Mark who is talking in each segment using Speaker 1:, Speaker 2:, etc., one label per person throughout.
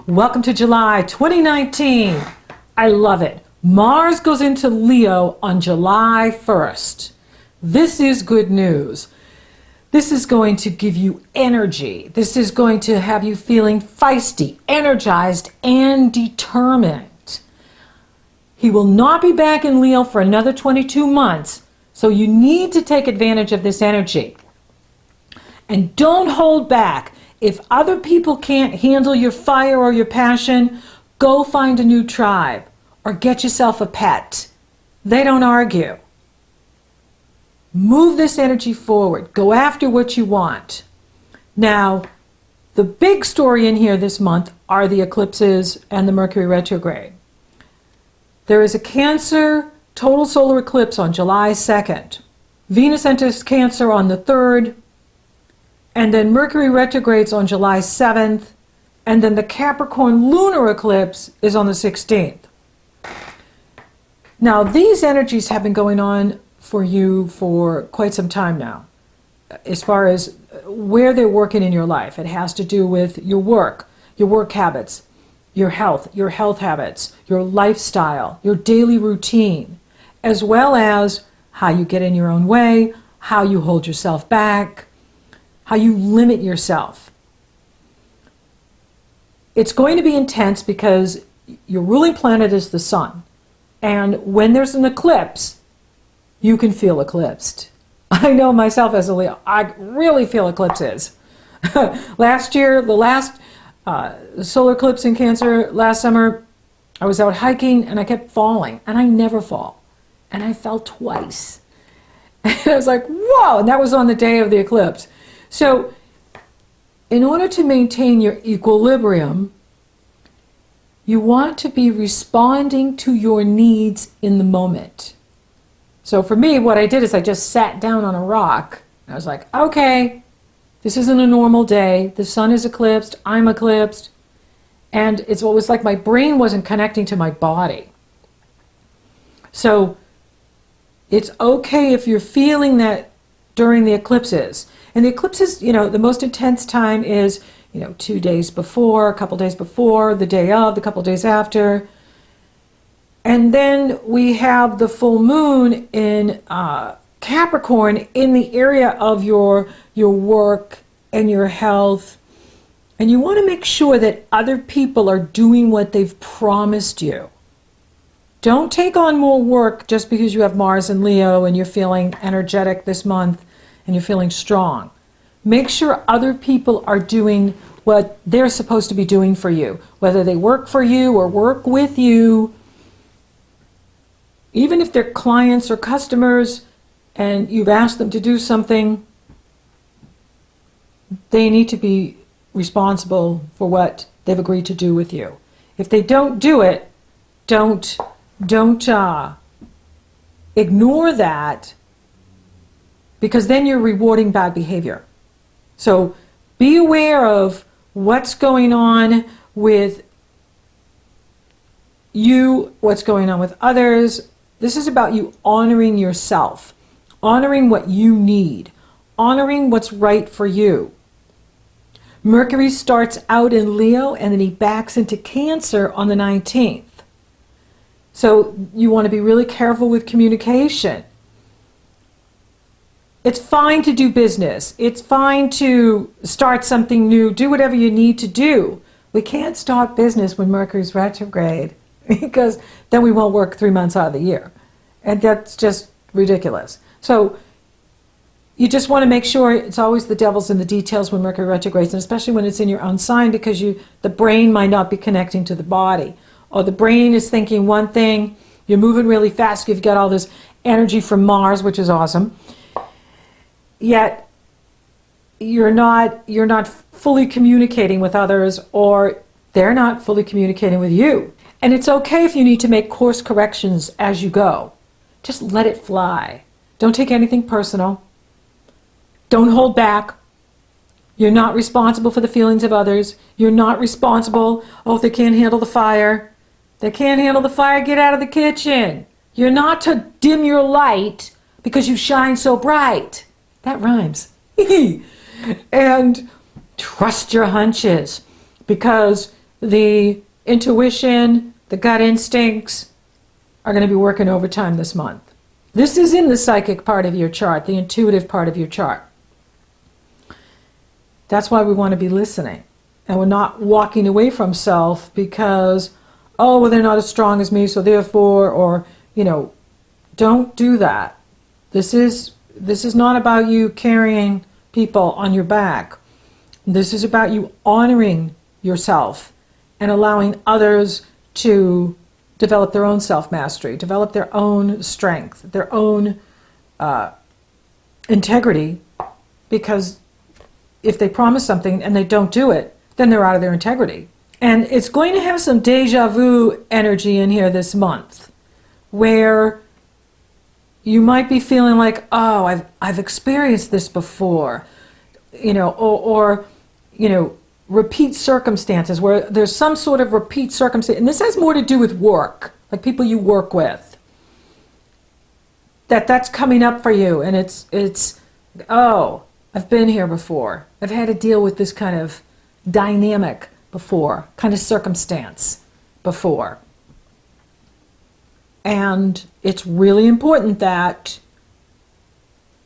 Speaker 1: Welcome to July 2019. I love it. Mars goes into Leo on July 1st. This is good news. This is going to give you energy. This is going to have you feeling feisty, energized, and determined. He will not be back in Leo for another 22 months, so you need to take advantage of this energy. And don't hold back. If other people can't handle your fire or your passion, go find a new tribe or get yourself a pet. They don't argue. Move this energy forward. Go after what you want. Now, the big story in here this month are the eclipses and the Mercury retrograde. There is a Cancer total solar eclipse on July 2nd. Venus enters Cancer on the 3rd. And then Mercury retrogrades on July 7th, and then the Capricorn lunar eclipse is on the 16th. Now, these energies have been going on for you for quite some time now, as far as where they're working in your life. It has to do with your work habits, your health habits, your lifestyle, your daily routine, as well as how you get in your own way, how you hold yourself back, how you limit yourself. It's going to be intense because your ruling planet is the sun. And when there's an eclipse, you can feel eclipsed. I know myself as a Leo, I really feel eclipses. Last year, the last solar eclipse in Cancer last summer, I was out hiking and I kept falling. And I never fall. And I fell twice. And I was like, whoa! And that was on the day of the eclipse. So, in order to maintain your equilibrium, you want to be responding to your needs in the moment. So for me, what I did is I just sat down on a rock. I was like, okay, this isn't a normal day. The sun is eclipsed. I'm eclipsed. And it's what was like my brain wasn't connecting to my body. So it's okay if you're feeling that during the eclipses. And the eclipses, the most intense time is, 2 days before, a couple days before, the day of, the couple days after. And then we have the full moon in Capricorn in the area of your work and your health. And you want to make sure that other people are doing what they've promised you. Don't take on more work just because you have Mars in Leo and you're feeling energetic this month and you're feeling strong. Make sure other people are doing what they're supposed to be doing for you, whether they work for you or work with you. Even if they're clients or customers and you've asked them to do something, they need to be responsible for what they've agreed to do with you. If they don't do it, don't ignore that, because then you're rewarding bad behavior. So be aware of what's going on with you, what's going on with others. This is about you honoring yourself, honoring what you need, honoring what's right for you. Mercury starts out in Leo and then he backs into Cancer on the 19th. So you want to be really careful with communication. It's fine to do business. It's fine to start something new. Do whatever you need to do. We can't start business when Mercury's retrograde because then we won't work 3 months out of the year. And that's just ridiculous. So you just want to make sure it's always the devil's in the details when Mercury retrogrades, and especially when it's in your own sign, because the brain might not be connecting to the body. Or the brain is thinking one thing, you're moving really fast, you've got all this energy from Mars, which is awesome. Yet you're not fully communicating with others, or they're not fully communicating with you. And it's okay if you need to make course corrections as you go. Just let it fly. Don't take anything personal. Don't hold back. You're not responsible for the feelings of others. You're not responsible, if they can't handle the fire. They can't handle the fire, get out of the kitchen. You're not to dim your light because you shine so bright. That rhymes. And trust your hunches, because the intuition, the gut instincts are going to be working overtime this month. This is in the psychic part of your chart, the intuitive part of your chart. That's why we want to be listening. And we're not walking away from self because, oh, well, they're not as strong as me, so therefore, or, don't do that. This is not about you carrying people on your back. This is about you honoring yourself and allowing others to develop their own self-mastery, develop their own strength, their own integrity, because if they promise something and they don't do it, then they're out of their integrity. And it's going to have some deja vu energy in here this month, where you might be feeling like, oh, I've experienced this before, or repeat circumstances, where there's some sort of repeat circumstance. And this has more to do with work, like people you work with. That's coming up for you, and it's oh, I've been here before. I've had to deal with this kind of dynamic before, kind of circumstance before. And it's really important that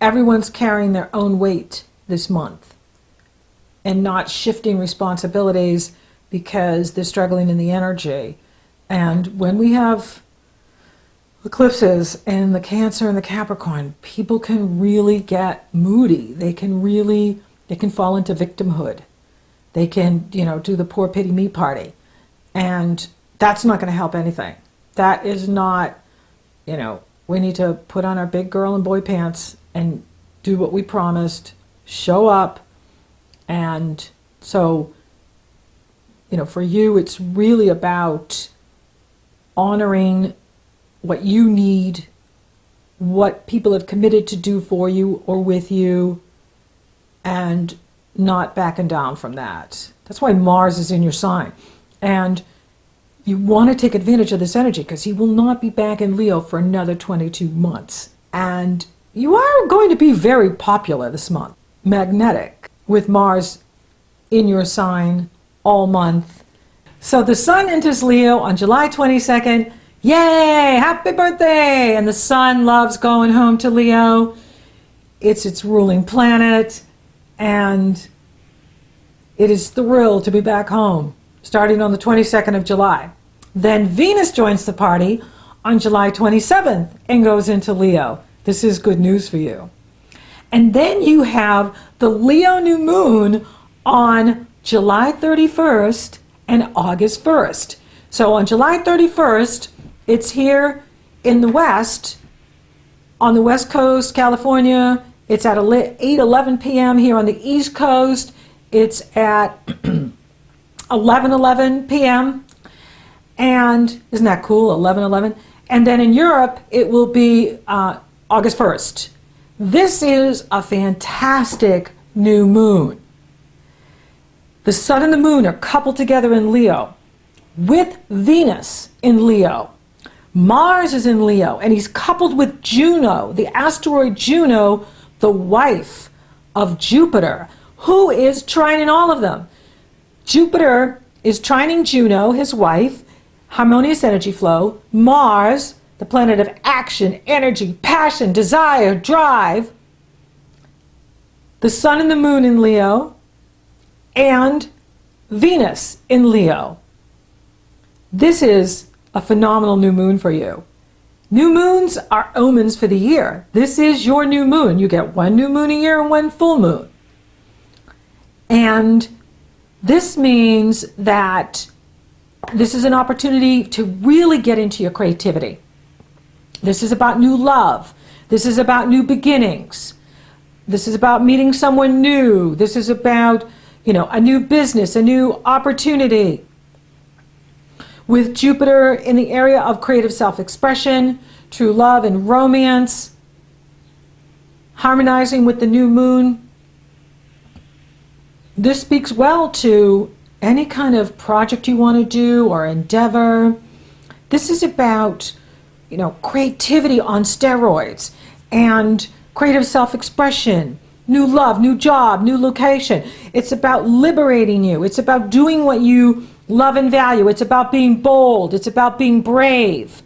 Speaker 1: everyone's carrying their own weight this month and not shifting responsibilities because they're struggling in the energy. And when we have eclipses in the Cancer and the Capricorn, people can really get moody. They can fall into victimhood. They can, do the poor pity me party. And that's not going to help anything. That is not, we need to put on our big girl and boy pants and do what we promised, show up. And so, for you, it's really about honoring what you need, what people have committed to do for you or with you, and not backing down from that. That's why Mars is in your sign. And you want to take advantage of this energy because he will not be back in Leo for another 22 months. And you are going to be very popular this month. Magnetic, with Mars in your sign all month. So the sun enters Leo on July 22nd. Yay! Happy birthday! And the sun loves going home to Leo. It's its ruling planet. And it is thrilled to be back home, starting on the 22nd of July. Then Venus joins the party on July 27th and goes into Leo. This is good news for you. And then you have the Leo new moon on July 31st and August 1st. So on July 31st, it's here in the West, on the West Coast, California. It's at 8:11 p.m. here on the East Coast. It's at 11:11 p.m. And isn't that cool? 11:11. And then in Europe, it will be August 1st. This is a fantastic new moon. The sun and the moon are coupled together in Leo with Venus in Leo. Mars is in Leo, and he's coupled with Juno, the asteroid Juno, the wife of Jupiter, who is trining all of them. Jupiter is trining Juno, his wife, harmonious energy flow. Mars, the planet of action, energy, passion, desire, drive. The sun and the moon in Leo, and Venus in Leo. This is a phenomenal new moon for you. New moons are omens for the year. This is your new moon. You get one new moon a year and one full moon. And this means that this is an opportunity to really get into your creativity. This is about new love. This is about new beginnings. This is about meeting someone new. This is about, a new business, a new opportunity. With Jupiter in the area of creative self-expression, true love and romance, harmonizing with the new moon, this speaks well to any kind of project you want to do or endeavor. This is about, creativity on steroids and creative self-expression, new love, new job, new location. It's about liberating you. It's about doing what you love and value. It's about being bold. It's about being brave.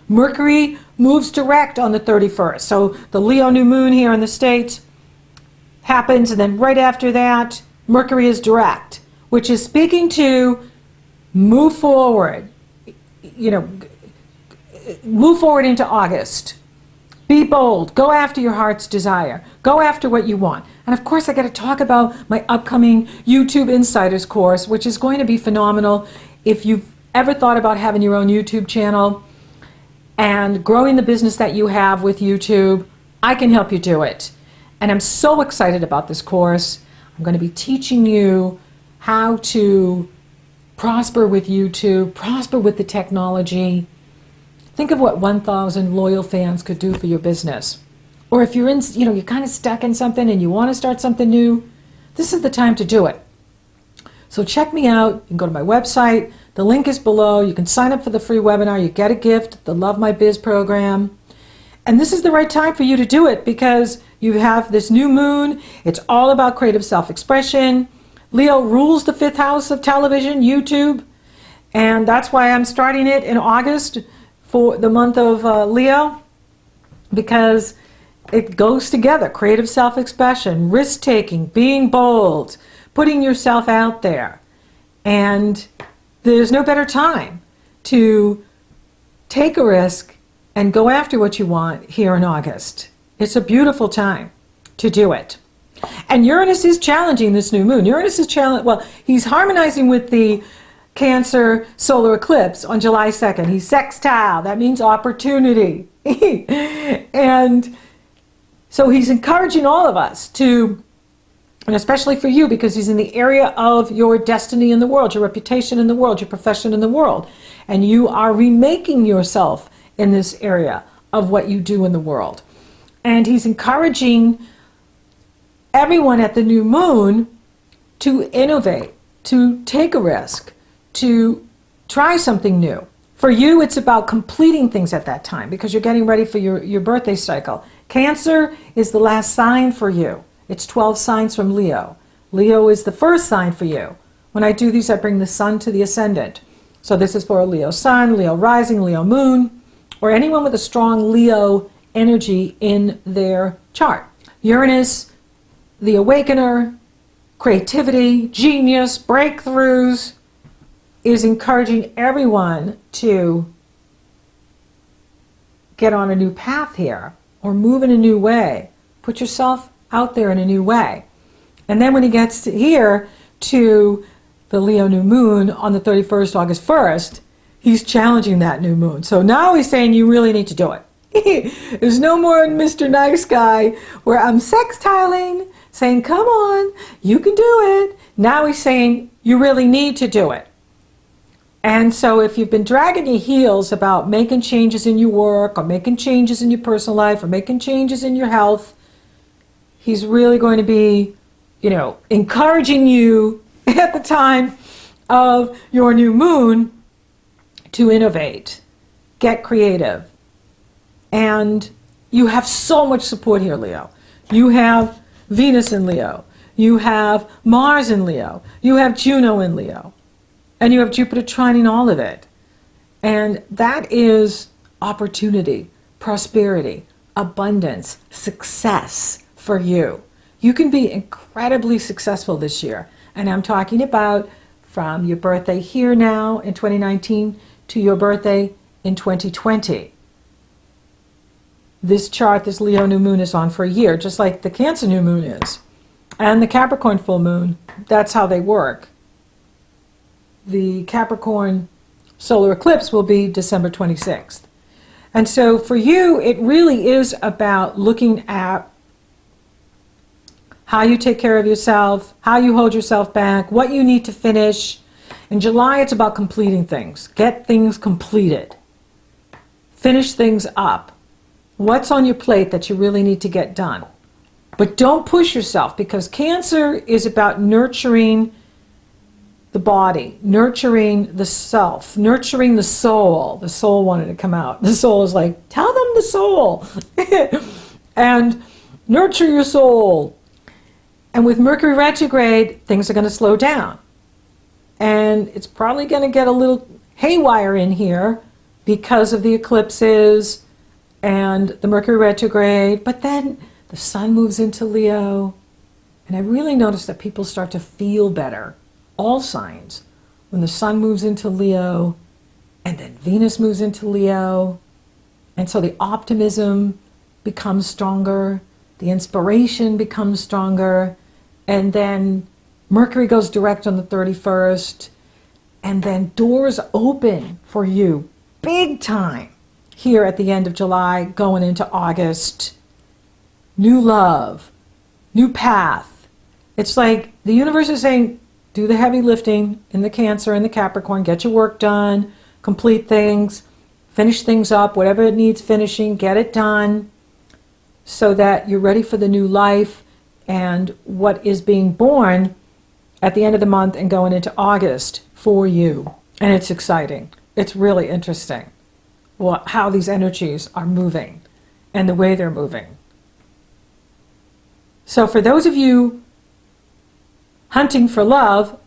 Speaker 1: Mercury moves direct on the 31st. So the Leo new moon here in the States happens, and then right after that, Mercury is direct, which is speaking to move forward, move forward into August. Be bold. Go after your heart's desire. Go after what you want. And of course, I got to talk about my upcoming YouTube Insiders course, which is going to be phenomenal. If you've ever thought about having your own YouTube channel and growing the business that you have with YouTube, I can help you do it. And I'm so excited about this course. I'm going to be teaching you how to prosper with YouTube, prosper with the technology. Think of what 1,000 loyal fans could do for your business. Or if you're you're kind of stuck in something and you want to start something new, this is the time to do it. So check me out. You can go to my website. The link is below. You can sign up for the free webinar. You get a gift, the Love My Biz program. And this is the right time for you to do it because you have this new moon. It's all about creative self-expression. Leo rules the 5th house of television, YouTube. And that's why I'm starting it in August for the month of Leo, because it goes together. Creative self-expression, risk-taking, being bold, putting yourself out there. And there's no better time to take a risk and go after what you want here in August. It's a beautiful time to do it. And Uranus is challenging this new moon. Uranus is he's harmonizing with the Cancer solar eclipse on July 2nd. He's sextile. That means opportunity. And so he's encouraging all of us to, and especially for you, because he's in the area of your destiny in the world, your reputation in the world, your profession in the world. And you are remaking yourself in this area of what you do in the world. And he's encouraging everyone at the new moon to innovate, to take a risk, to try something new. For you, it's about completing things at that time because you're getting ready for your birthday cycle. Cancer is the last sign for you. It's 12 signs from Leo. Leo is the first sign for you. When I do these, I bring the sun to the ascendant. So this is for a Leo sun, Leo rising, Leo moon, or anyone with a strong Leo energy in their chart. Uranus, the awakener, creativity, genius, breakthroughs, is encouraging everyone to get on a new path here or move in a new way. Put yourself out there in a new way. And then when he gets to here to the Leo new moon on the 31st, August 1st, he's challenging that new moon. So now he's saying you really need to do it. There's no more Mr. Nice Guy where I'm sextiling, saying, come on, you can do it. Now he's saying you really need to do it. And so if you've been dragging your heels about making changes in your work or making changes in your personal life or making changes in your health, he's really going to be, encouraging you at the time of your new moon to innovate, get creative. And you have so much support here, Leo. You have Venus in Leo. You have Mars in Leo. You have Juno in Leo. And you have Jupiter trining all of it. And that is opportunity, prosperity, abundance, success for you. You can be incredibly successful this year. And I'm talking about from your birthday here now in 2019 to your birthday in 2020. This chart, this Leo new moon is on for a year, just like the Cancer new moon is. And the Capricorn full moon, that's how they work. The Capricorn solar eclipse will be December 26th. And so for you, it really is about looking at how you take care of yourself, how you hold yourself back, what you need to finish. In July, it's about completing things. Get things completed. Finish things up. What's on your plate that you really need to get done? But don't push yourself, because Cancer is about nurturing the body, nurturing the self, nurturing the soul. The soul wanted to come out. The soul is like, tell them the soul. And nurture your soul. And with Mercury retrograde, things are going to slow down. And then it's probably going to get a little haywire in here because of the eclipses and the Mercury retrograde. But then the sun moves into Leo, and I really noticed that people start to feel better, all signs, when the sun moves into Leo and then Venus moves into Leo. And so the optimism becomes stronger, the inspiration becomes stronger, and then Mercury goes direct on the 31st, and then doors open for you big time here at the end of July, going into August. New love, new path. It's like the universe is saying, do the heavy lifting in the Cancer and the Capricorn, get your work done, complete things, finish things up, whatever it needs finishing, get it done, so that you're ready for the new life and what is being born at the end of the month and going into August for you. And it's exciting. It's really interesting how these energies are moving and the way they're moving. So for those of you hunting for love,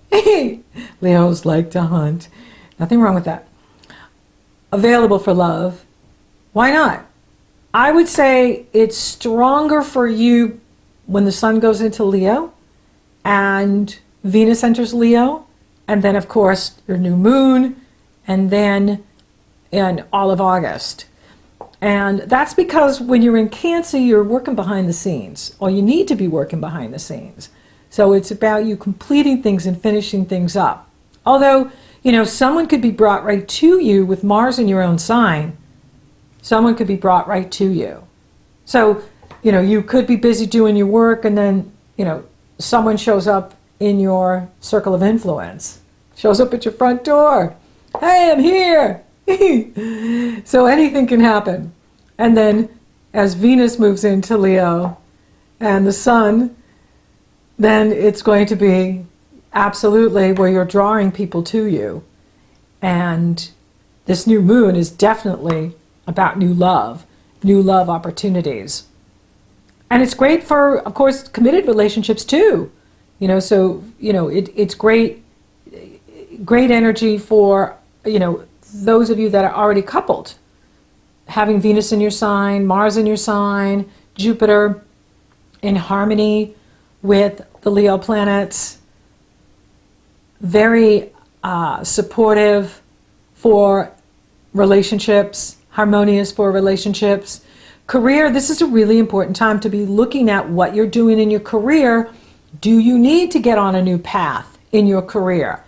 Speaker 1: Leos like to hunt. Nothing wrong with that. Available for love. Why not? I would say it's stronger for you when the sun goes into Leo and Venus enters Leo, and then of course your new moon, and then in all of August. And that's because when you're in Cancer, you're working behind the scenes, or you need to be working behind the scenes. So it's about you completing things and finishing things up. Although, someone could be brought right to you with Mars in your own sign. Someone could be brought right to you. So, you could be busy doing your work, and then, someone shows up in your circle of influence, shows up at your front door. Hey, I'm here. So anything can happen. And then as Venus moves into Leo and the sun, then it's going to be absolutely where you're drawing people to you. And this new moon is definitely about new love opportunities. And it's great for, of course, committed relationships too. It's great energy for, those of you that are already coupled. Having Venus in your sign, Mars in your sign, Jupiter in harmony with the Leo planets. Very supportive for relationships, harmonious for relationships. Career, this is a really important time to be looking at what you're doing in your career. Do you need to get on a new path in your career?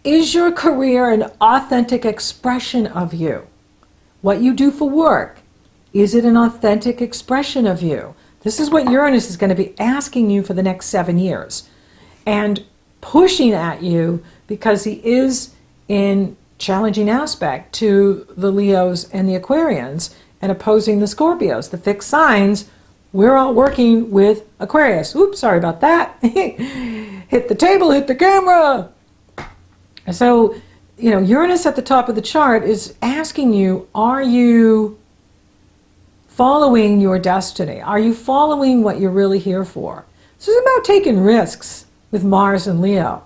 Speaker 1: Is your career an authentic expression of you? What you do for work, is it an authentic expression of you? This is what Uranus is going to be asking you for the next 7 years and pushing at you, because he is in challenging aspect to the Leos and the Aquarians and opposing the Scorpios, the fixed signs. We're all working with Aquarius. Oops, sorry about that. Hit the table, hit the camera. So, Uranus at the top of the chart is asking you, are you following your destiny? Are you following what you're really here for? This is about taking risks with Mars and Leo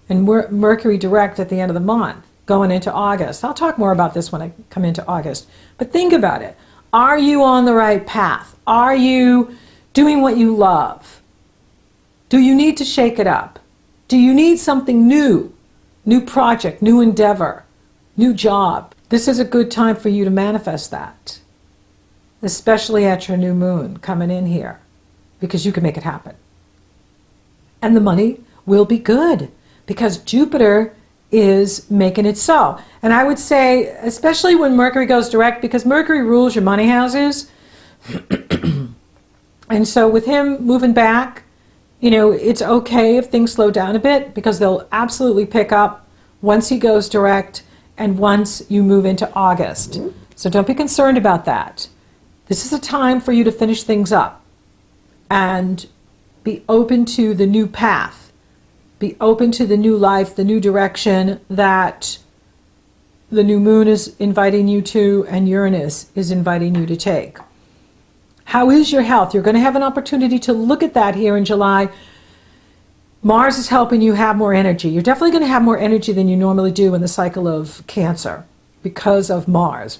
Speaker 1: and Mercury direct at the end of the month, going into August. I'll talk more about this when I come into August. But think about it. Are you on the right path? Are you doing what you love? Do you need to shake it up? Do you need something new? New project, new endeavor, new job. This is a good time for you to manifest that, especially at your new moon coming in here, because you can make it happen. And the money will be good because Jupiter is making it so. And I would say, especially when Mercury goes direct, because Mercury rules your money houses. And so with him moving back, it's okay if things slow down a bit, because they'll absolutely pick up once he goes direct and once you move into August. So don't be concerned about that. This is a time for you to finish things up and be open to the new path. Be open to the new life, the new direction that the new moon is inviting you to and Uranus is inviting you to take. How is your health? You're going to have an opportunity to look at that here in July. Mars is helping you have more energy. You're definitely going to have more energy than you normally do in the cycle of Cancer because of Mars.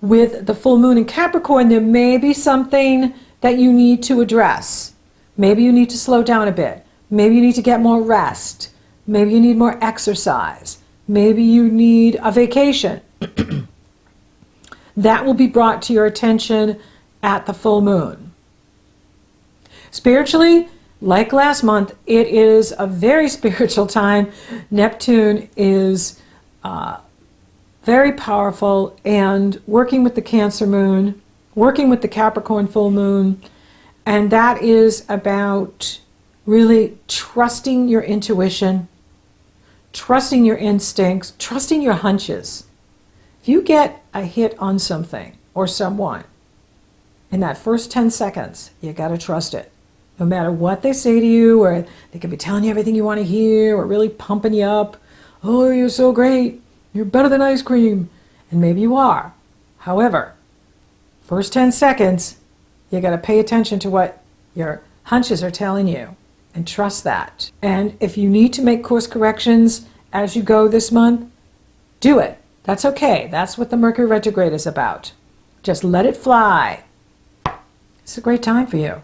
Speaker 1: With the full moon in Capricorn, there may be something that you need to address. Maybe you need to slow down a bit. Maybe you need to get more rest. Maybe you need more exercise. Maybe you need a vacation. That will be brought to your attention at the full moon. Spiritually, like last month, it is a very spiritual time. Neptune is very powerful, and working with the Cancer moon, working with the Capricorn full moon, and that is about really trusting your intuition, trusting your instincts, trusting your hunches. If you get a hit on something or someone, in that first 10 seconds, you got to trust it. No matter what they say to you, or they could be telling you everything you want to hear, or really pumping you up. Oh, you're so great. You're better than ice cream. And maybe you are. However, first 10 seconds, you got to pay attention to what your hunches are telling you and trust that. And if you need to make course corrections as you go this month, do it. That's okay. That's what the Mercury retrograde is about. Just let it fly. It's a great time for you.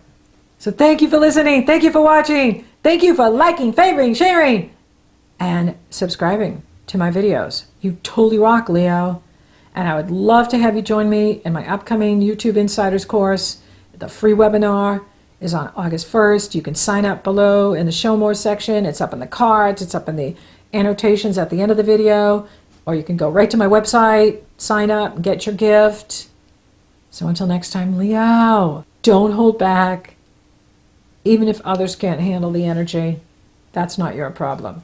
Speaker 1: So thank you for listening. Thank you for watching. Thank you for liking, favoring, sharing, and subscribing to my videos. You totally rock, Leo. And I would love to have you join me in my upcoming YouTube Insiders course. The free webinar is on August 1st. You can sign up below in the Show More section. It's up in the cards. It's up in the annotations at the end of the video. Or you can go right to my website, sign up, and get your gift. So until next time, Leo, don't hold back. Even if others can't handle the energy, that's not your problem.